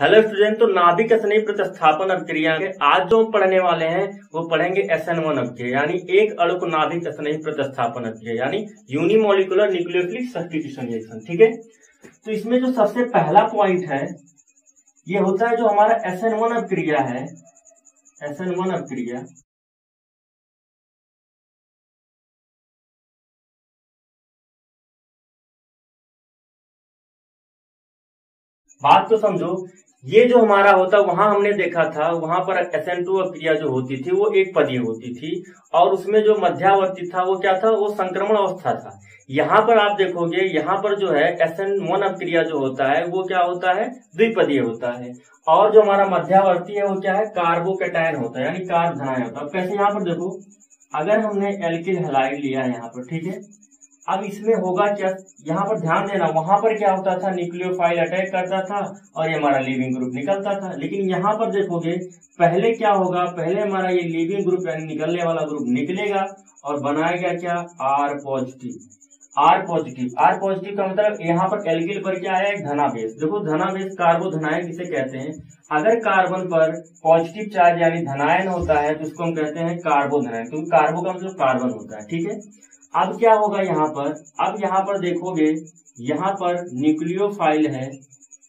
Hello student. तो नाभिक स्नेही प्रतिस्थापन अभिक्रिया के आज जो हम पढ़ने वाले हैं वो पढ़ेंगे SN1 अभिक्रिया, यानी एक अणु को नाभिक स्नेही प्रतिस्थापन अभिक्रिया, यानी यूनिमोलिकुलर न्यूक्लियोफिलिक सब्स्टिट्यूशन रिएक्शन। ठीक है, तो इसमें जो सबसे पहला पॉइंट है ये होता है जो हमारा SN1 अभिक्रिया है, SN1 अभिक्रिया बात तो समझो। ये जो हमारा होता वहां हमने देखा था, वहां पर SN2 अभिक्रिया जो होती थी वो एक पदीय होती थी और उसमें जो मध्यावर्ती था वो क्या था, वो संक्रमण अवस्था था। यहाँ पर आप देखोगे, यहाँ पर जो है SN1 अभिक्रिया जो होता है वो क्या होता है, द्विपदीय होता है। और जो हमारा मध्यावर्ती है वो क्या है, कार्बोकैटायन होता है, यानी कार्ब धनायन होता है। कैसे, यहाँ पर देखो, अगर हमने एल्किल हैलाइड लिया है यहाँ पर, ठीक है, अब इसमें होगा क्या, यहाँ पर ध्यान देना, वहां पर क्या होता था, न्यूक्लियोफाइल अटैक करता था और ये हमारा लीविंग ग्रुप निकलता था। लेकिन यहाँ पर देखोगे पहले क्या होगा, पहले हमारा ये लीविंग ग्रुप यानी निकलने वाला ग्रुप निकलेगा और बनाएगा क्या, R पॉजिटिव। R पॉजिटिव का मतलब यहाँ पर एल्किल पर क्या आया, एक धनावेश। देखो धनावेश कार्बोधनायन किसे कहते हैं, अगर कार्बन पर पॉजिटिव चार्ज यानी धनायन होता है तो उसको हम कहते हैं कार्बोधनायन, क्योंकि कार्बो का मतलब कार्बन होता है। ठीक है, अब क्या होगा यहाँ पर, अब यहाँ पर देखोगे, यहाँ पर न्यूक्लियोफाइल है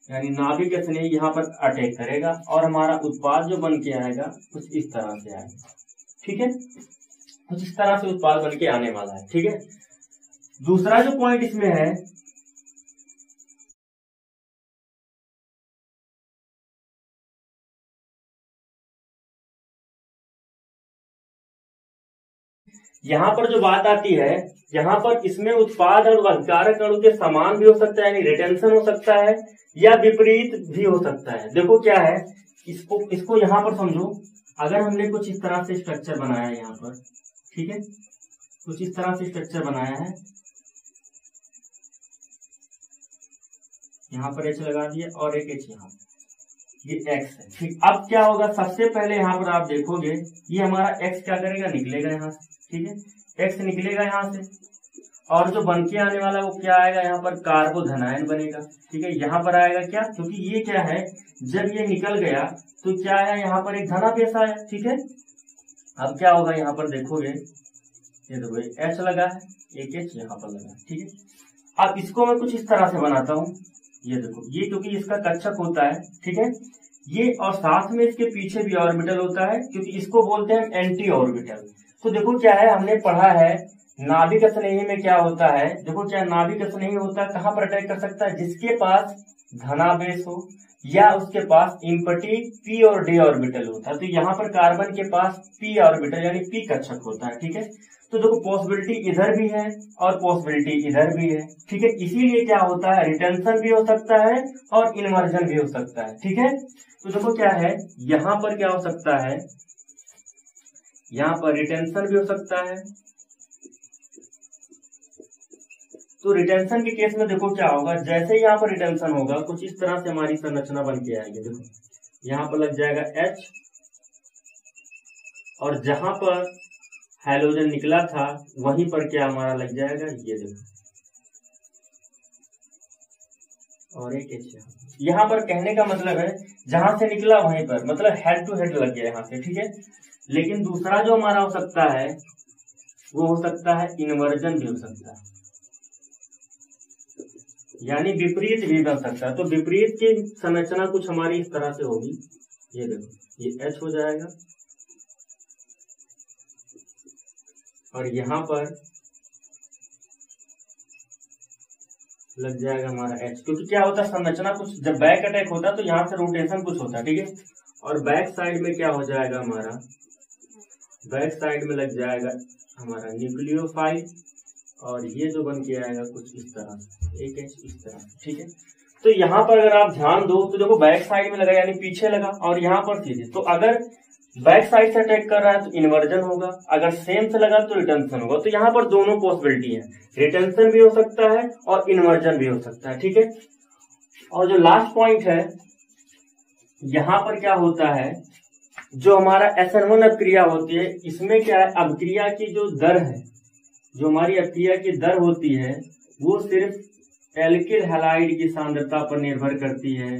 यानी नाभिक स्नेही यहाँ पर अटैक करेगा और हमारा उत्पाद जो बन के आएगा कुछ इस तरह से आएगा। ठीक है, कुछ इस तरह से उत्पाद बन के आने वाला है। ठीक है, दूसरा जो पॉइंट इसमें है, यहाँ पर जो बात आती है, यहाँ पर इसमें उत्पाद और अभिकारक अणु के समान भी हो सकता है, यानी रिटेंशन हो सकता है, या विपरीत भी हो सकता है। देखो क्या है, इसको यहाँ पर समझो, अगर हमने कुछ इस तरह से स्ट्रक्चर बनाया है यहाँ पर, ठीक है, कुछ इस तरह से स्ट्रक्चर बनाया है, यहाँ पर H लगा दिया और एक H यहाँ, ये X है। ठीक, अब क्या होगा, सबसे पहले यहाँ पर आप देखोगे ये हमारा X क्या करेगा, निकलेगा यहाँ से। ठीक है, X निकलेगा यहाँ से और जो बन के आने वाला वो क्या आएगा, यहाँ पर कार्बोधनायन बनेगा। ठीक है, यहाँ पर आएगा क्या, क्योंकि ये क्या है, जब ये निकल गया तो क्या है, यहाँ पर एक धनावेश आया। ठीक है, अब क्या होगा, यहाँ पर देखोगे, ये देखो H लगा है, एक H यहाँ पर लगा है। ठीक है, अब इसको मैं कुछ इस तरह से बनाता हूँ, ये देखो, ये क्योंकि इसका कक्षक होता है, ठीक है, ये और साथ में इसके पीछे भी ऑर्बिटल होता है, क्योंकि इसको बोलते हैं एंटी ऑर्बिटल। तो देखो क्या है, हमने पढ़ा है नाभिक स्नेही में क्या होता है, देखो क्या नाभिक स्नेही होता है, कहां पर अटैक कर सकता है, जिसके पास धनावेश हो या उसके पास इम्पटी p और d ऑर्बिटल होता है। तो यहाँ पर कार्बन के पास p ऑर्बिटल यानी p कक्षक होता है। ठीक है, तो देखो पॉसिबिलिटी इधर भी है और पॉसिबिलिटी इधर भी है। ठीक है, इसीलिए क्या होता है, रिटेंशन भी हो सकता है और इन्वर्जन भी हो सकता है। ठीक है, तो देखो क्या है, यहाँ पर क्या हो सकता है, यहाँ पर रिटेंशन भी हो सकता है। तो रिटेंशन के केस में देखो क्या होगा, जैसे ही यहाँ पर रिटेंशन होगा कुछ इस तरह से हमारी संरचना बन के आएगी। देखो यहाँ पर लग जाएगा H और जहां पर हाइड्रोजन निकला था वहीं पर क्या हमारा लग जाएगा, ये देखो, और एक H यहाँ पर। कहने का मतलब है जहां से निकला वहीं पर, मतलब हेड टू हेड लग गया यहाँ से। ठीक है, लेकिन दूसरा जो हमारा हो सकता है वो हो सकता है इन्वर्जन भी हो सकता है, यानी विपरीत भी बन सकता है। तो विपरीत की संरचना कुछ हमारी इस तरह से होगी, ये देखो, ये H हो जाएगा और यहाँ पर लग जाएगा हमारा H, क्योंकि क्या होता है, संरचना कुछ, जब बैक अटैक होता है तो यहाँ से रोटेशन कुछ होता है। ठीक है, और बैक साइड में क्या हो जाएगा, हमारा बैक साइड में लग जाएगा हमारा न्यूक्लियोफाइल और ये जो बन के आएगा कुछ इस तरह से, एक H इस तरह। ठीक है, तो यहाँ पर अगर आप ध्यान दो तो देखो बैक साइड में लगा यानी पीछे लगा और यहाँ पर सीधे। तो अगर बैक साइड से अटैक कर रहा है तो इन्वर्जन होगा, अगर सेम से लगा तो रिटेंशन होगा। तो यहाँ पर दोनों पॉसिबिलिटी है, रिटेंशन भी हो सकता है और इन्वर्जन भी हो सकता है। ठीक है, और जो लास्ट पॉइंट है, यहाँ पर क्या होता है, जो हमारा SN1 अभिक्रिया होती है, इसमें क्या है, अभिक्रिया की जो दर है, जो हमारी अभिक्रिया की दर होती है वो सिर्फ एल्किल हैलाइड की सांद्रता पर निर्भर करती है,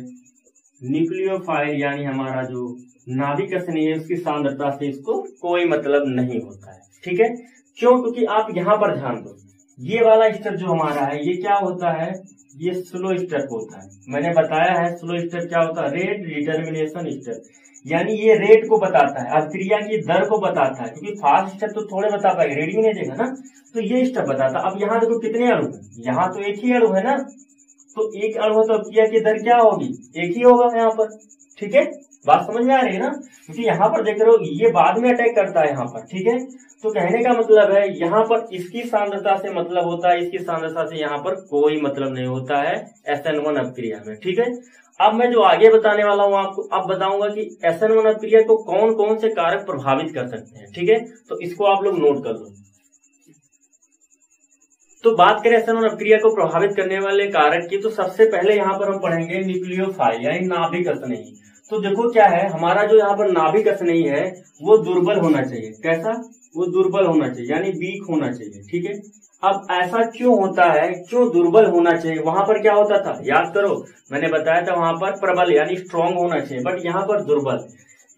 न्यूक्लियोफाइल यानी हमारा जो नाभिक स्नेही है उसकी सांद्रता से इसको कोई मतलब नहीं होता है। ठीक है, क्यों? क्योंकि आप यहाँ पर ध्यान दो, ये वाला स्टेप जो हमारा है ये क्या होता है, ये स्लो स्टेप होता है। मैंने बताया है स्लो स्टेप क्या होता है, रेट डिटर्मिनेशन स्टेप, यानी ये रेट को बताता है, अभिक्रिया की दर को बताता है, क्योंकि फास्ट स्टेप तो थोड़े बता पाएगा, रेट भी नहीं देगा ना, तो ये स्टेप बताता है। अब यहाँ देखो कितने अणु है, यहाँ तो एक ही अणु है ना, तो एक अणु है तो अभिक्रिया की दर क्या होगी, एक ही होगा यहाँ पर। ठीक है, बात समझ में आ रही है ना, क्योंकि यहाँ पर देख रहे हो ये बाद में अटैक करता है यहाँ पर। ठीक है, तो कहने का मतलब है यहाँ पर इसकी सांद्रता से मतलब होता है, इसकी सांद्रता से यहाँ पर कोई मतलब नहीं होता है SN1 अभिक्रिया में। ठीक है, अब मैं जो आगे बताने वाला हूँ आपको, अब बताऊंगा कि SN1 अभिक्रिया को कौन कौन से कारक प्रभावित कर सकते हैं। ठीक है, तो इसको आप लोग नोट कर लो। तो बात करें SN1 अभिक्रिया को प्रभावित करने वाले कारक की, तो सबसे पहले यहाँ पर हम पढ़ेंगे न्यूक्लियोफाइल यानी नाभिक स्नेही। तो देखो क्या है, हमारा जो यहाँ पर नाभिक स्नेही है वो दुर्बल होना चाहिए। कैसा? वो दुर्बल होना चाहिए यानी वीक होना चाहिए। ठीक है, अब ऐसा क्यों होता है, क्यों दुर्बल होना चाहिए? वहां पर क्या होता था, याद करो, मैंने बताया था वहां पर प्रबल यानी स्ट्रांग होना चाहिए, बट यहाँ पर दुर्बल।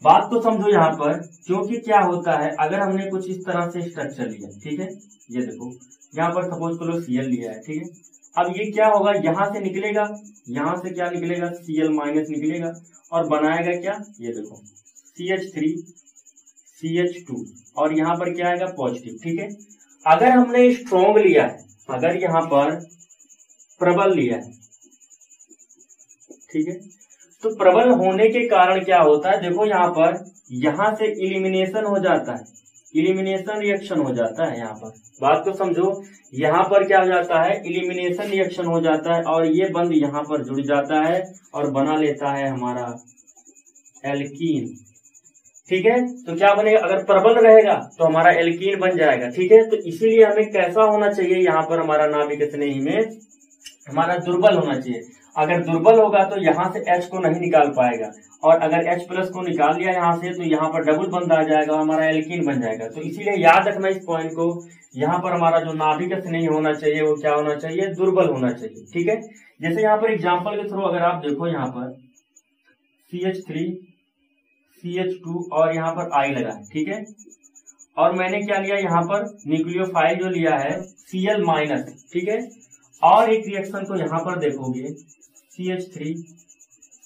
बात को समझो यहाँ पर, क्योंकि क्या होता है, अगर हमने कुछ इस तरह से स्ट्रक्चर लिया, ठीक है, ये देखो यहाँ पर सपोज करो Cl लिया है। ठीक है, अब ये क्या होगा, यहाँ से निकलेगा, यहाँ से क्या निकलेगा, Cl माइनस निकलेगा और बनाएगा क्या, ये देखो CH3 CH2 और यहाँ पर क्या आएगा, पॉजिटिव। ठीक है, अगर हमने स्ट्रॉन्ग लिया है, अगर यहाँ पर प्रबल लिया है, ठीक है, तो प्रबल होने के कारण क्या होता है, देखो यहाँ पर, यहाँ से इलिमिनेशन हो जाता है, इलिमिनेशन रिएक्शन हो जाता है। यहाँ पर बात को समझो, यहाँ पर क्या हो जाता है, इलिमिनेशन रिएक्शन हो जाता है और ये बंद यहाँ पर जुड़ जाता है और बना लेता है हमारा एल्कीन। ठीक है, तो क्या बनेगा, अगर प्रबल रहेगा तो हमारा एल्कीन बन जाएगा। ठीक है, तो इसीलिए हमें कैसा होना चाहिए, यहाँ पर हमारा नाभिक स्नेही में हमारा दुर्बल होना चाहिए। अगर दुर्बल होगा तो यहाँ से H को नहीं निकाल पाएगा, और अगर H प्लस को निकाल लिया यहाँ से तो यहाँ पर डबल बंद आ जाएगा, हमारा एल्कीन बन जाएगा। तो इसीलिए याद रखना इस पॉइंट को, यहाँ पर हमारा जो नाभिक स्नेही होना चाहिए वो क्या होना चाहिए, दुर्बल होना चाहिए। ठीक है, जैसे यहाँ पर एग्जाम्पल के थ्रू अगर आप देखो, यहाँ पर CH3 CH2 और यहाँ पर I लगा है। ठीक है, और मैंने क्या लिया, यहाँ पर न्यूक्लियोफाइल जो लिया है Cl माइनस। ठीक है, और एक रिएक्शन को यहाँ पर देखोगे CH3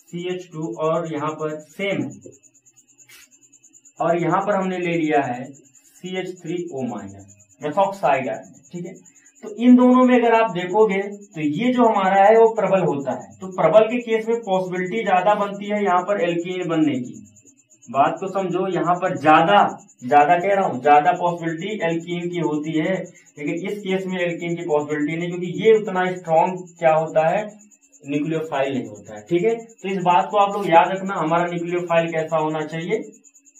CH2 और यहाँ पर सेम है, और यहाँ पर हमने ले लिया है CH3O माइनस मेथॉक्साइड आयन। ठीक है, तो इन दोनों में अगर आप देखोगे तो ये जो हमारा है वो प्रबल होता है, तो प्रबल के केस में पॉसिबिलिटी ज्यादा बनती है यहाँ पर एल्कीन बनने की। बात को समझो, यहाँ पर ज्यादा कह रहा हूँ, ज्यादा पॉसिबिलिटी एल्कीन की होती है, लेकिन इस केस में एल्कीन की पॉसिबिलिटी नहीं, क्योंकि ये उतना स्ट्रॉन्ग क्या होता है, न्यूक्लियोफाइल नहीं होता है। ठीक है, तो इस बात को आप लोग याद रखना, हमारा न्यूक्लियोफाइल कैसा होना चाहिए,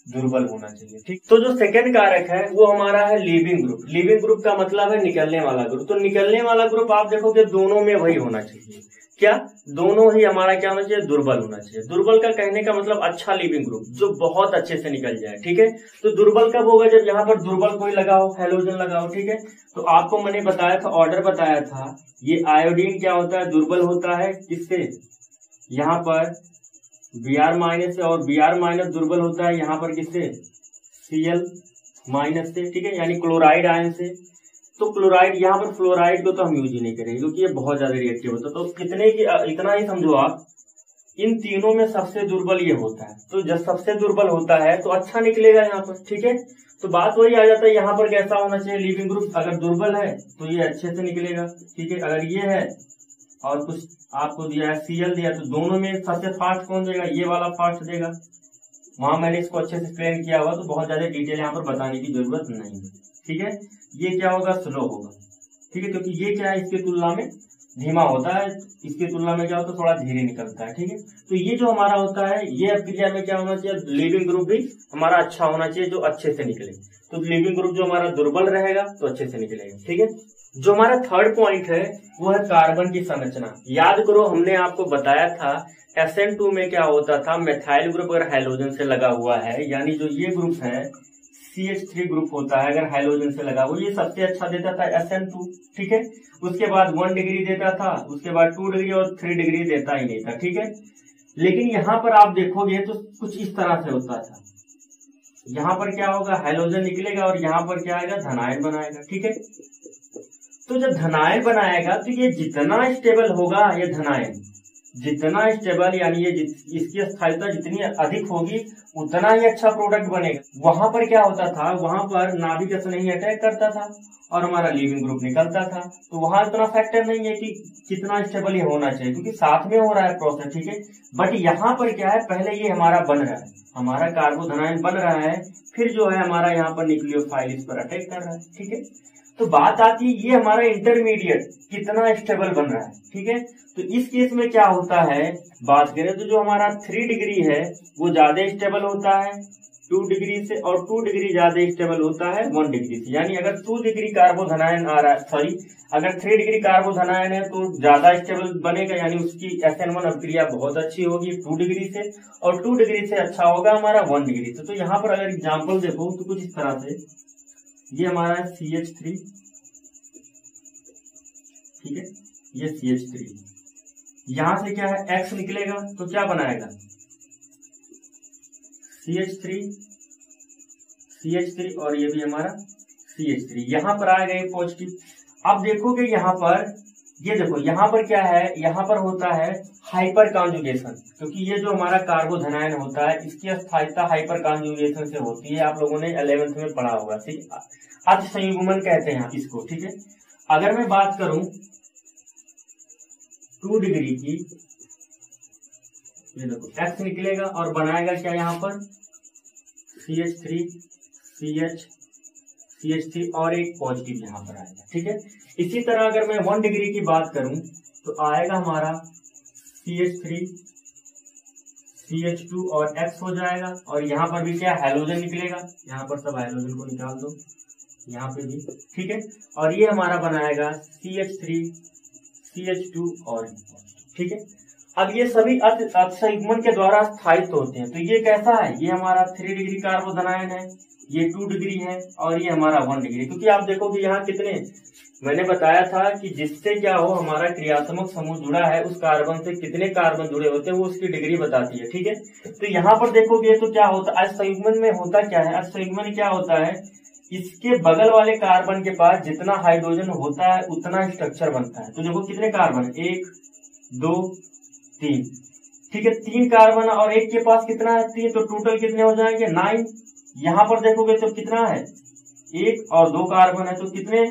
दुर्बल होना चाहिए। ठीक, तो जो सेकंड कारक है वो हमारा है लीविंग ग्रुप। लीविंग ग्रुप का मतलब है निकलने वाला ग्रुप। तो निकलने वाला ग्रुप आप देखोगे दोनों में वही होना चाहिए, क्या, दोनों ही हमारा क्या होना चाहिए, दुर्बल होना चाहिए। दुर्बल का कहने का मतलब अच्छा लीविंग ग्रुप जो बहुत अच्छे से निकल जाए। ठीक है, तो दुर्बल कब होगा, जब यहाँ पर दुर्बल कोई लगा हो, हैलोजन लगा हो। ठीक है, तो आपको मैंने बताया था, ऑर्डर बताया था, ये आयोडीन क्या होता है, दुर्बल होता है किससे, यहाँ पर Br माइनस से, और Br माइनस दुर्बल होता है यहाँ पर किससे, Cl माइनस से। ठीक है, यानी क्लोराइड आयन से। तो क्लोराइड, यहाँ पर फ्लोराइड को तो हम यूज ही नहीं करेंगे क्योंकि ये बहुत ज्यादा रिएक्टिव होता है। तो कितने की, इतना ही समझो आप, इन तीनों में सबसे दुर्बल ये होता है। तो जब सबसे दुर्बल होता है तो अच्छा निकलेगा यहाँ पर। ठीक है, तो बात वही आ जाता है, यहाँ पर कैसा होना चाहिए लीविंग ग्रुप, अगर दुर्बल है तो ये अच्छे से निकलेगा। ठीक है, अगर ये है और कुछ आपको दिया है Cl दिया, तो दोनों में सबसे फास्ट कौन देगा, ये वाला फास्ट देगा। वहां मैंने इसको अच्छे से एक्सप्लेन किया हुआ, तो बहुत ज्यादा डिटेल यहाँ पर बताने की जरूरत नहीं है। ठीक है, ये क्या होगा, स्लो होगा। ठीक है, क्योंकि ये क्या है, इसकी तुलना में धीमा होता है, इसकी तुलना में क्या होता है, थोड़ा धीरे निकलता है। ठीक है, तो ये जो हमारा होता है, ये अभिक्रिया में क्या होना चाहिए, लीविंग ग्रुप भी हमारा अच्छा होना चाहिए जो अच्छे से निकले। तो लीविंग ग्रुप जो हमारा दुर्बल रहेगा तो अच्छे से निकलेगा। ठीक है, जो हमारा थर्ड पॉइंट है वो है कार्बन की संरचना। याद करो, हमने आपको बताया था SN2 में क्या होता था, मेथाइल ग्रुप अगर हाइड्रोजन से लगा हुआ है, यानी जो ये ग्रुप है CH3 ग्रुप होता है, अगर हाइड्रोजन से लगा हुआ, ये सबसे अच्छा देता था SN2। ठीक है, उसके बाद 1 डिग्री देता था, उसके बाद 2 डिग्री और 3 डिग्री देता ही नहीं था। ठीक है, लेकिन यहाँ पर आप देखोगे तो कुछ इस तरह से होता था। यहाँ पर क्या होगा, हैलोजन निकलेगा और यहाँ पर क्या आएगा, धनायन बनाएगा। ठीक है, तो जब धनायन बनाएगा तो ये जितना स्टेबल होगा, ये धनायन जितना स्टेबल यानी ये इसकी स्थायित्व जितनी अधिक होगी उतना ही अच्छा प्रोडक्ट बनेगा। वहां पर क्या होता था, वहां पर नाभिक स्नेही अटैक करता था और हमारा लीविंग ग्रुप निकलता था। तो वहां इतना फैक्टर नहीं है कि कितना स्टेबल ये होना चाहिए, क्योंकि साथ में हो रहा है प्रोसेस। ठीक है, बट यहाँ पर क्या है, पहले ये हमारा बन रहा है, हमारा कार्बोधनायन बन रहा है, फिर जो है हमारा यहाँ पर न्यूक्लियोफाइल इस पर अटैक कर रहा है। ठीक है, तो बात आती है ये हमारा इंटरमीडिएट कितना स्टेबल बन रहा है। ठीक है, तो इस केस में क्या होता है, बात करें तो जो हमारा 3 डिग्री है वो ज्यादा स्टेबल होता है 2 डिग्री से, और 2 डिग्री ज्यादा स्टेबल होता है 1 डिग्री से। यानी अगर 2 डिग्री कार्बोधनायन आ रहा है, सॉरी अगर 3 डिग्री कार्बोधनायन है तो ज्यादा स्टेबल बनेगा, यानी उसकी SN1 अभिक्रिया बहुत अच्छी होगी 2 डिग्री से, और 2 डिग्री से अच्छा होगा हमारा 1 डिग्री से। तो यहाँ पर अगर एग्जाम्पल देखो तो कुछ इस तरह से, ये हमारा CH3, ठीक है, ये CH3, यहां से क्या है X निकलेगा तो क्या बनाएगा, CH3 और ये भी हमारा CH3, यहां पर आएगा ये पॉजिटिव। अब देखोगे यहाँ पर, ये देखो यहाँ पर क्या है, यहाँ पर होता है हाइपर कॉन्जुगेशन, क्योंकि ये जो हमारा कार्बोधनायन होता है इसकी स्थायित्व हाइपर कॉन्जुगेशन से होती है। आप लोगों ने 11th में पढ़ा होगा। ठीक, अति संयुग्मन कहते हैं इसको। ठीक है, अगर मैं बात करूं 2 डिग्री की, ये देखो X निकलेगा और बनाएगा क्या यहाँ पर CH3 और एक पॉजिटिव यहाँ पर आएगा। ठीक है, इसी तरह अगर मैं 1 डिग्री की बात करूं तो आएगा हमारा CH3 CH2 और X हो जाएगा, और यहाँ पर भी क्या हैलोजन निकलेगा, यहाँ पर सब हैलोजन को निकाल दो, यहाँ पे भी। ठीक है, और ये हमारा बनाएगा CH3 CH2 और, ठीक है। अब ये सभी अतिसंयुग्मन के द्वारा स्थायित्व होते हैं। तो ये कैसा है, ये हमारा 3 डिग्री कार्बोधनायन है, ये 2 डिग्री है, और ये हमारा 1 डिग्री। क्योंकि आप देखोगे यहाँ कितने, मैंने बताया था कि जिससे क्या हो हमारा क्रियात्मक समूह जुड़ा है उस कार्बन से कितने कार्बन जुड़े होते हैं वो उसकी डिग्री बताती है। ठीक है, तो यहाँ पर देखोगे तो क्या होता है, अतिसंयुग्मन में होता क्या है, अतिसंयुग्मन में क्या होता है, इसके बगल वाले कार्बन के पास जितना हाइड्रोजन होता है उतना स्ट्रक्चर बनता है। तो देखो कितने कार्बन, 1 2 3, ठीक है, 3 कार्बन और एक के पास कितना है 3, तो टोटल कितने हो जाएंगे 9। यहाँ पर देखोगे तो कितना है, 1 और 2 कार्बन है तो कितने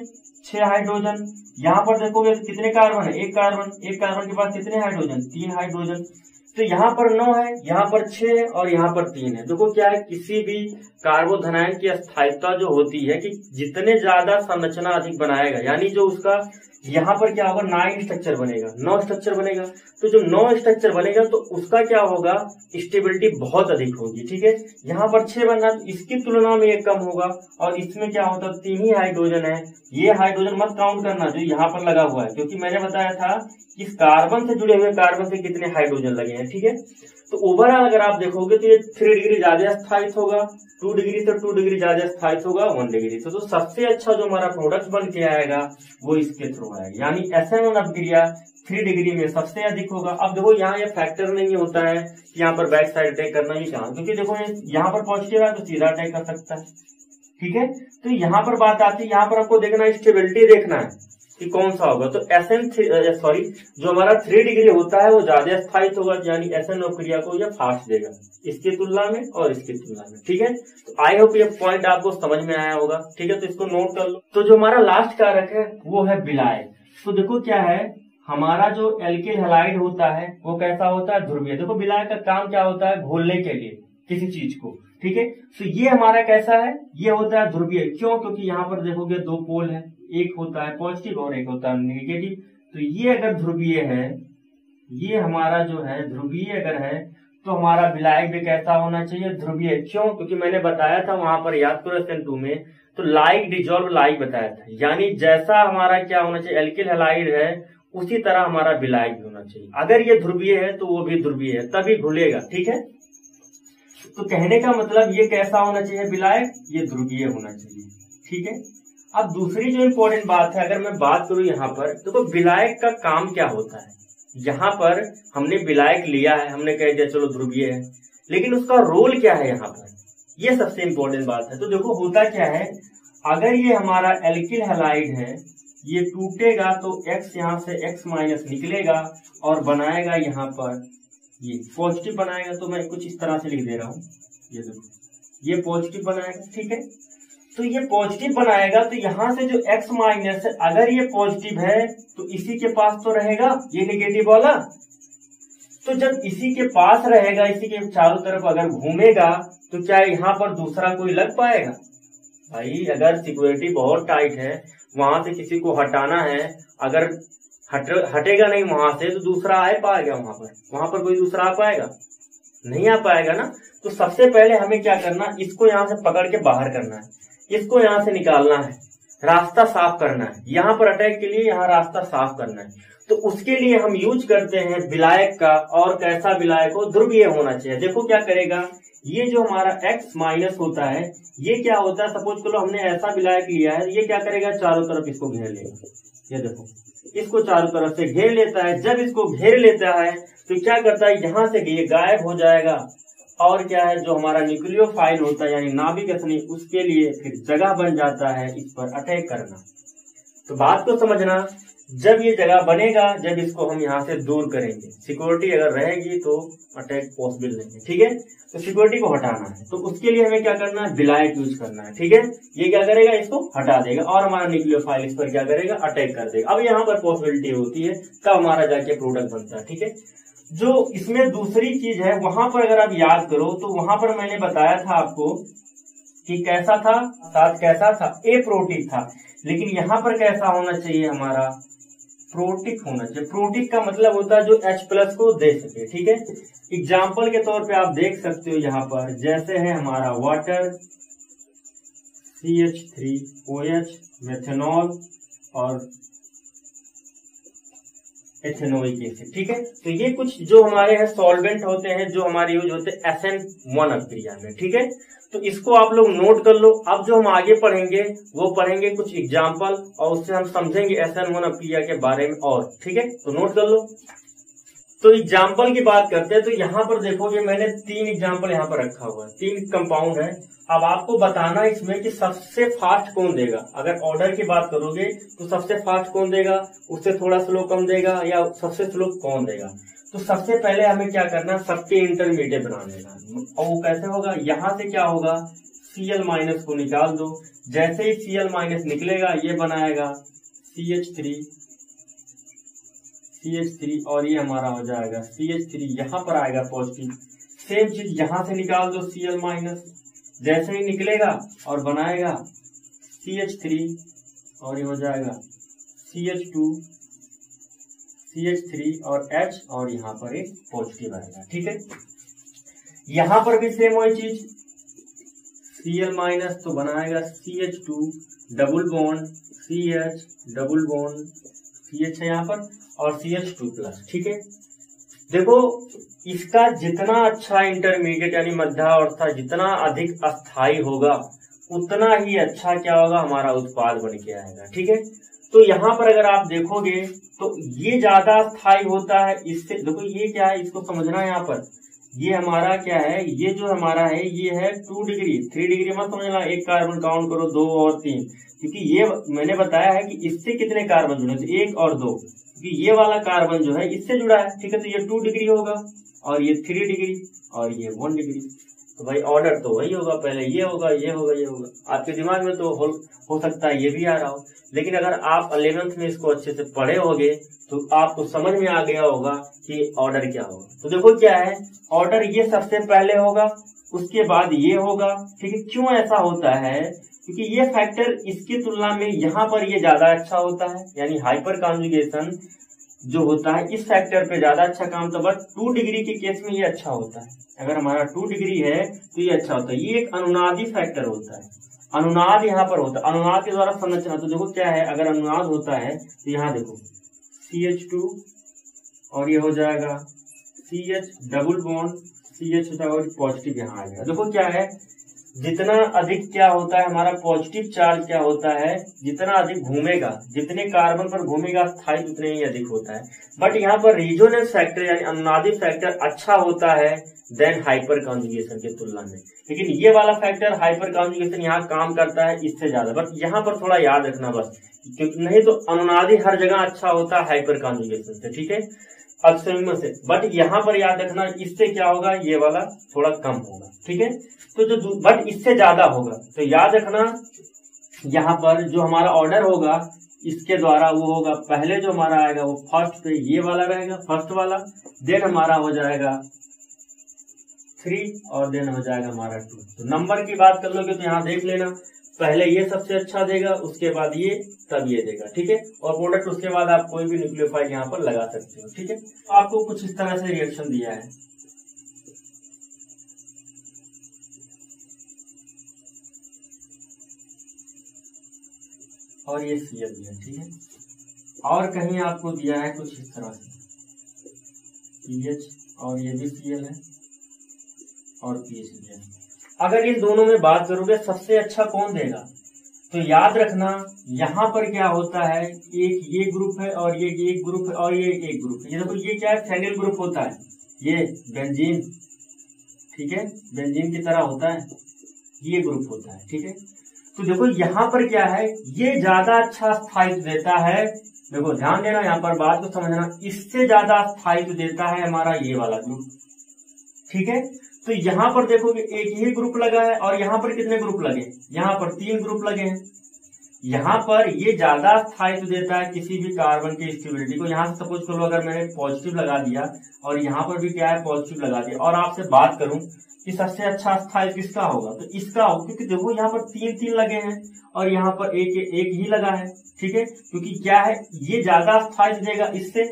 6 हाइड्रोजन। यहाँ पर देखोगे तो कितने कार्बन है, एक कार्बन के पास कितने हाइड्रोजन, 3 हाइड्रोजन। तो यहाँ पर 9 है, यहाँ पर 6 है और यहाँ पर 3 है। देखो क्या है, किसी भी कार्बोधनायन की स्थायित्व जो होती है कि जितने ज्यादा संरचना अधिक बनाएगा, यानी जो उसका यहाँ पर क्या होगा 9 स्ट्रक्चर बनेगा, 9 स्ट्रक्चर बनेगा। तो जो 9 स्ट्रक्चर बनेगा तो उसका क्या होगा, स्टेबिलिटी बहुत अधिक होगी। ठीक है, यहाँ पर 6 बनना तो इसकी तुलना में ये कम होगा, और इसमें क्या होता है 3 ही हाइड्रोजन है। ये हाइड्रोजन मत काउंट करना जो यहाँ पर लगा हुआ है, क्योंकि मैंने बताया था कि इस कार्बन से जुड़े हुए कार्बन से कितने हाइड्रोजन लगे हैं। ठीक है, तो ओवरऑल अगर आप देखोगे तो ये 3 डिग्री ज्यादा स्थायित्व होगा, 2 डिग्री से 2 डिग्री ज्यादा स्थायित्व होगा 1 डिग्री से। तो सबसे अच्छा जो हमारा प्रोडक्ट बन के आएगा वो इसके थ्रू आएगा, यानी SN1 अभिक्रिया 3 डिग्री में सबसे अधिक होगा। अब देखो यहाँ ये फैक्टर नहीं होता है कि यहाँ पर बैक साइड अटैक करना, ये कहाँ, क्योंकि देखो यहाँ पर पॉजिटिव है तो सीधा अटैक कर सकता है। ठीक है, तो यहाँ पर बात आती है, यहाँ पर आपको देखना स्टेबिलिटी देखना है कि कौन सा होगा। तो जो हमारा 3 डिग्री होता है वो ज्यादा स्थायित्व होगा, यानी SN अभिक्रिया को यह फास्ट देगा इसकी तुलना में और इसकी तुलना में। ठीक है, तो आई होप ये पॉइंट आपको समझ में आया होगा। ठीक है, तो इसको नोट कर लो। तो जो हमारा लास्ट कारक है वो है विलायक। तो देखो क्या है, हमारा जो एल्किल हैलाइड होता है वो कैसा होता है, ध्रुवीय। देखो विलायक का काम क्या होता है, घोलने के लिए किसी चीज को। ठीक है, तो ये हमारा कैसा है, ये होता है ध्रुवीय। क्यों, क्योंकि यहाँ पर देखोगे 2 पोल है, एक होता है पॉजिटिव और एक होता है नेगेटिव। तो ये अगर ध्रुवीय है, ये हमारा जो है ध्रुवीय अगर है तो हमारा विलायक भी कैसा होना चाहिए, ध्रुवीय। क्यों, क्योंकि मैंने बताया था वहां पर, याद करो SN2 में, तो लाइक डिजोल्व लाइक बताया था, यानी जैसा हमारा क्या होना चाहिए एल्किल हैलाइड है उसी तरह हमारा विलायक भी होना चाहिए। अगर ये ध्रुवीय है तो वो भी ध्रुवीय है, तभी घुलेगा। ठीक है, तो कहने का मतलब ये कैसा होना चाहिए विलायक, ये ध्रुवीय होना चाहिए। ठीक है, अब दूसरी जो इम्पोर्टेंट बात है, अगर मैं बात करूं यहाँ पर, देखो विलायक का काम क्या होता है, यहाँ पर हमने विलायक लिया है, हमने कह दिया चलो ध्रुवीय है, लेकिन उसका रोल क्या है यहाँ पर, ये सबसे इंपॉर्टेंट बात है। तो देखो होता क्या है, अगर ये हमारा एल्किल हैलाइड है, ये टूटेगा तो X यहाँ से X माइनस निकलेगा और बनाएगा यहाँ पर ये पॉजिटिव बनाएगा। तो मैं कुछ इस तरह से लिख दे रहा हूँ, ये देखो ये पॉजिटिव बनाएगा, ठीक है। तो ये पॉजिटिव बनाएगा तो यहाँ से जो X माइनस है, अगर ये पॉजिटिव है तो इसी के पास तो रहेगा ये नेगेटिव वाला। तो जब इसी के पास रहेगा, इसी के चारों तरफ अगर घूमेगा, तो क्या यहाँ पर दूसरा कोई लग पाएगा? भाई अगर सिक्योरिटी बहुत टाइट है, वहां से किसी को हटाना है, अगर हटेगा नहीं वहां से, तो दूसरा आ पाएगा वहां पर कोई दूसरा आ पाएगा? नहीं आ पाएगा ना। तो सबसे पहले हमें क्या करना, इसको यहाँ से पकड़ के बाहर करना है, इसको यहाँ से निकालना है, रास्ता साफ करना है। यहाँ पर अटैक के लिए यहाँ रास्ता साफ करना है। तो उसके लिए हम यूज करते हैं विलायक का, और कैसा विलायक हो, ध्रुवीय होना चाहिए। देखो क्या करेगा, ये जो हमारा X माइनस होता है, ये क्या होता है, सपोज करो हमने ऐसा विलायक लिया है, ये क्या करेगा, चारों तरफ इसको घेर लेगा। ये देखो इसको चारों तरफ से घेर लेता है। जब इसको घेर लेता है तो क्या करता है, यहाँ से ये गायब हो जाएगा, और क्या है, जो हमारा न्यूक्लियोफाइल होता है यानी नाभिक अथनी, उसके लिए फिर जगह बन जाता है इस पर अटैक करना। तो बात को समझना, जब ये जगह बनेगा, जब इसको हम यहाँ से दूर करेंगे, सिक्योरिटी अगर रहेगी तो अटैक पॉसिबल नहीं है, ठीक है। तो सिक्योरिटी को हटाना है, तो उसके लिए हमें क्या करना है, विलायक यूज करना है, ठीक है। ये क्या करेगा, इसको हटा देगा, और हमारा न्यूक्लियोफाइल इस पर क्या करेगा, अटैक कर देगा। अब यहाँ पर पॉसिबिलिटी होती है, तब हमारा जाके प्रोडक्ट बनता है, ठीक है। जो इसमें दूसरी चीज है, वहां पर अगर आप याद करो तो वहां पर मैंने बताया था आपको कि कैसा था, साथ कैसा था, ए प्रोटिक था, लेकिन यहाँ पर कैसा होना चाहिए, हमारा प्रोटिक होना चाहिए। प्रोटिक का मतलब होता है जो H प्लस को दे सके, ठीक है। एग्जाम्पल के तौर पे आप देख सकते हो यहाँ पर, जैसे है हमारा वाटर, CH3OH, मेथेनॉल और एथेनोइक एसिड, ठीक है। तो ये कुछ जो हमारे हैं सॉल्वेंट होते हैं, जो हमारे यूज होते हैं SN1 अभिक्रिया में, ठीक है। तो इसको आप लोग नोट कर लो। अब जो हम आगे पढ़ेंगे वो पढ़ेंगे कुछ एग्जाम्पल, और उससे हम समझेंगे SN1 अभिक्रिया के बारे में और, ठीक है। तो नोट कर लो। तो एग्जाम्पल की बात करते हैं, तो यहाँ पर देखोगे मैंने 3 एग्जाम्पल यहाँ पर रखा हुआ है, 3 कंपाउंड है। अब आपको बताना इसमें कि सबसे फास्ट कौन देगा। अगर ऑर्डर की बात करोगे तो सबसे फास्ट कौन देगा, उससे थोड़ा स्लो कम देगा, या सबसे स्लो कौन देगा। तो सबसे पहले हमें क्या करना, सबके इंटरमीडिएट बनाने का। और वो कैसे होगा, यहाँ से क्या होगा, Cl माइनस को निकाल दो। जैसे ही Cl माइनस निकलेगा, ये बनाएगा CH3, और ये हमारा हो जाएगा CH3, यहाँ पर आएगा पॉजिटिव। सेम चीज यहाँ से निकाल दो Cl माइनस, जैसे ही निकलेगा और बनाएगा CH3, और ये हो जाएगा CH3 और H, और यहाँ पर एक पॉजिटिव आएगा, ठीक है। यहाँ पर भी सेम वही चीज, Cl माइनस तो बनाएगा CH2 double bond CH double bond CH है यहाँ पर, और CH2 प्लस, ठीक है। देखो इसका जितना अच्छा इंटरमीडिएट यानी मध्यावस्था जितना अधिक अस्थाई होगा, उतना ही अच्छा क्या होगा, हमारा उत्पाद बन के आएगा, ठीक है। तो यहाँ पर अगर आप देखोगे तो ये ज्यादा स्थायी होता है इससे। देखो ये क्या है, इसको समझना है। यहाँ पर ये हमारा क्या है, ये जो हमारा है ये है 2 डिग्री, 3 डिग्री मत समझना, एक कार्बन काउंट करो, 2 और 3, क्योंकि ये मैंने बताया है कि इससे कितने कार्बन जुड़े, तो 1 और 2, क्योंकि ये वाला कार्बन जो है इससे जुड़ा है, ठीक है। तो ये 2 डिग्री होगा, और ये 3 डिग्री, और ये 1 डिग्री। तो भाई ऑर्डर तो वही होगा, पहले ये होगा, ये होगा, ये होगा। आपके दिमाग में तो हो सकता है ये भी आ रहा हो, लेकिन अगर आप 11th में इसको अच्छे से पढ़े होगे तो आपको समझ में आ गया होगा कि ऑर्डर क्या होगा। तो देखो क्या है, ऑर्डर ये सबसे पहले होगा, उसके बाद ये होगा, ठीक है। क्यों ऐसा होता है, क्योंकि ये फैक्टर इसकी तुलना में यहाँ पर ये ज्यादा अच्छा होता है, यानी हाइपर कॉन्जुगेशन जो होता है इस फैक्टर पे ज्यादा अच्छा काम। तो बस 2 डिग्री के केस में ये अच्छा होता है, अगर हमारा 2 डिग्री है तो ये अच्छा होता है। ये एक अनुनादी फैक्टर होता है, अनुनाद यहाँ पर होता है, अनुनाद के द्वारा संरचना। तो देखो क्या है, अगर अनुनाद होता है तो यहाँ देखो CH2, और ये हो जाएगा CH डबल बॉन्ड CH होता है, और पॉजिटिव यहाँ आ जाएगा। देखो क्या है, जितना अधिक क्या होता है हमारा पॉजिटिव चार्ज क्या होता है, जितना अधिक घूमेगा, जितने कार्बन पर घूमेगा स्थायित्व उतने ही अधिक होता है। बट यहाँ पर रेजोनेंस फैक्टर यानी अनुनादी फैक्टर अच्छा होता है देन हाइपर कॉन्जुगेशन की तुलना में। लेकिन ये वाला फैक्टर हाइपर कॉन्जुगेशन यहाँ काम करता है इससे ज्यादा। बट यहाँ पर थोड़ा याद रखना बस, क्योंकि नहीं तो अनुनादी हर जगह अच्छा होता है हाइपर कॉन्जुगेशन से, ठीक है, अक्षर से। बट यहाँ पर याद रखना इससे क्या होगा, ये वाला थोड़ा कम होगा, ठीक है। तो जो बट इससे ज्यादा होगा, तो याद रखना यहाँ पर जो हमारा ऑर्डर होगा इसके द्वारा वो होगा, पहले जो हमारा आएगा वो फर्स्ट पे ये वाला रहेगा, फर्स्ट वाला, देन हमारा हो जाएगा 3 और देन हो जाएगा हमारा 2। तो नंबर की बात कर लोगे तो यहाँ देख लेना, पहले ये सबसे अच्छा देगा, उसके बाद ये, तब ये देगा, ठीक है। और प्रोडक्ट उसके बाद आप कोई भी न्यूक्लियोफाइड यहाँ पर लगा सकते हो, ठीक है। तो आपको कुछ इस तरह से रिएक्शन दिया है। और ये Cl दिया, ठीक है। और कहीं आपको दिया है कुछ इस तरह से PH, और ये भी Cl है और PH दिया है। अगर इन दोनों में बात करोगे सबसे अच्छा कौन देगा, तो याद रखना यहाँ पर क्या होता है, एक ये ग्रुप है और ये एक ग्रुप है और ये एक ग्रुप है। ये देखो ये क्या है, फेनिल ग्रुप होता है, ये बेंजीन, ठीक है, बेंजीन की तरह होता है, ये ग्रुप होता है, ठीक है। तो देखो यहाँ पर क्या है, ये ज्यादा अच्छा स्थायित्व देता है। देखो ध्यान देना यहाँ पर, बात को समझना, इससे ज्यादा स्थायित्व देता है हमारा ये वाला ग्रुप, ठीक है। तो यहाँ पर देखोगे एक ही ग्रुप लगा है और यहाँ पर कितने ग्रुप लगे, यहाँ पर 3 ग्रुप लगे हैं। यहाँ पर ये ज्यादा स्थायित्व देता है किसी भी कार्बन की स्टेबिलिटी को। यहाँ से सपोज करो अगर मैंने पॉजिटिव लगा दिया और यहाँ पर भी क्या है पॉजिटिव लगा दिया, और आपसे बात करूं कि सबसे अच्छा स्थायित्व किसका होगा, तो इसका होगा, क्योंकि देखो यहाँ पर 3 लगे हैं और यहाँ पर एक ही लगा है, ठीक है। क्योंकि क्या है, ये ज्यादा स्थायित्व देगा इससे,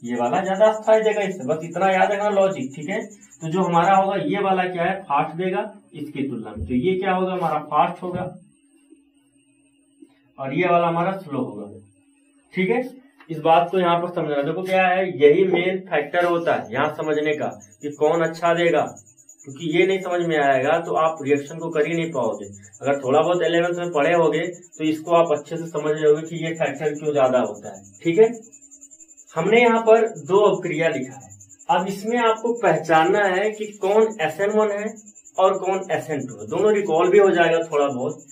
ये वाला ज्यादा स्थायित्व देगा इससे, बस इतना याद रखना लॉजिक, ठीक है। तो जो हमारा होगा ये वाला क्या है, फास्ट देगा इसकी तुलना में, तो ये क्या होगा हमारा फास्ट होगा और ये वाला हमारा स्लो होगा, ठीक है। इस बात को यहाँ पर समझना, देखो क्या है, यही मेन फैक्टर होता है यहाँ समझने का कि कौन अच्छा देगा, क्योंकि ये नहीं समझ में आएगा तो आप रिएक्शन को कर ही नहीं पाओगे। अगर थोड़ा बहुत 11th में पढ़े होगे तो इसको आप अच्छे से समझ जाओगे कि ये फैक्टर क्यों ज्यादा होता है, ठीक है। हमने यहाँ पर 2 अभिक्रिया लिखा है। अब इसमें आपको पहचानना है कि कौन SN1 है और कौन SN2 है, दोनों रिकॉल भी हो जाएगा थोड़ा बहुत।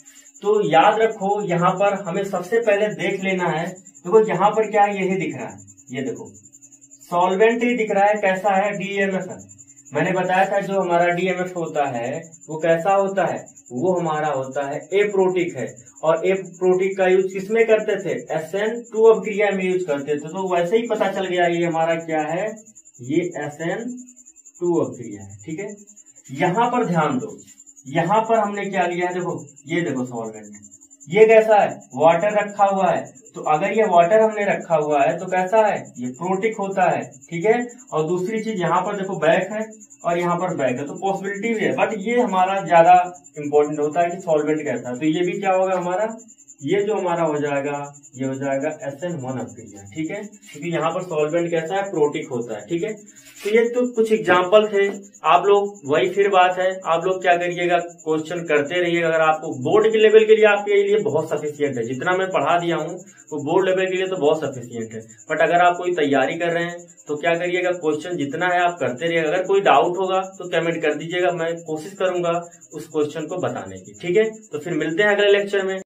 तो याद रखो यहाँ पर हमें सबसे पहले देख लेना है, देखो यहाँ पर क्या है, यही दिख रहा है, ये देखो सॉल्वेंट ही दिख रहा है, कैसा है, DMF है। मैंने बताया था जो हमारा DMF होता है वो कैसा होता है, वो हमारा होता है एप्रोटिक है, और एप्रोटिक का यूज किसमें करते थे, SN2 अभिक्रिया में यूज करते थे। तो वैसे ही पता चल गया ये हमारा क्या है, ये SN2 अभिक्रिया है, ठीक है। यहाँ पर ध्यान दो, यहाँ पर हमने क्या लिया है, देखो ये देखो सॉल्वेंट, ये कैसा है, वाटर रखा हुआ है। तो अगर ये वाटर हमने रखा हुआ है तो कैसा है, ये प्रोटिक होता है, ठीक है। और दूसरी चीज यहाँ पर देखो बैक है और यहाँ पर बैक है, तो पॉसिबिलिटी भी है, बट ये हमारा ज्यादा इंपॉर्टेंट होता है कि सॉल्वेंट कैसा है। तो ये भी क्या होगा हमारा, ये जो हमारा हो जाएगा, ये हो जाएगा SN1 अभिक्रिया, ठीक है, क्योंकि यहाँ पर सॉल्वेंट कैसा है, प्रोटिक होता है, ठीक है। तो ये तो कुछ एग्जाम्पल थे, आप लोग वही फिर बात है, आप लोग क्या करिएगा, क्वेश्चन करते रहिएगा। अगर आपको बोर्ड के लेवल के लिए आपके लिए बहुत सफिशियंट है, जितना मैं पढ़ा दिया हूँ वो बोर्ड लेवल के लिए तो बहुत सफिशियंट है। बट अगर आप कोई तैयारी कर रहे हैं तो क्या करिएगा, क्वेश्चन जितना है आप करते रहिएगा। अगर कोई डाउट होगा तो कमेंट कर दीजिएगा, मैं कोशिश करूंगा उस क्वेश्चन को बताने की, ठीक है। तो फिर मिलते हैं अगले लेक्चर में।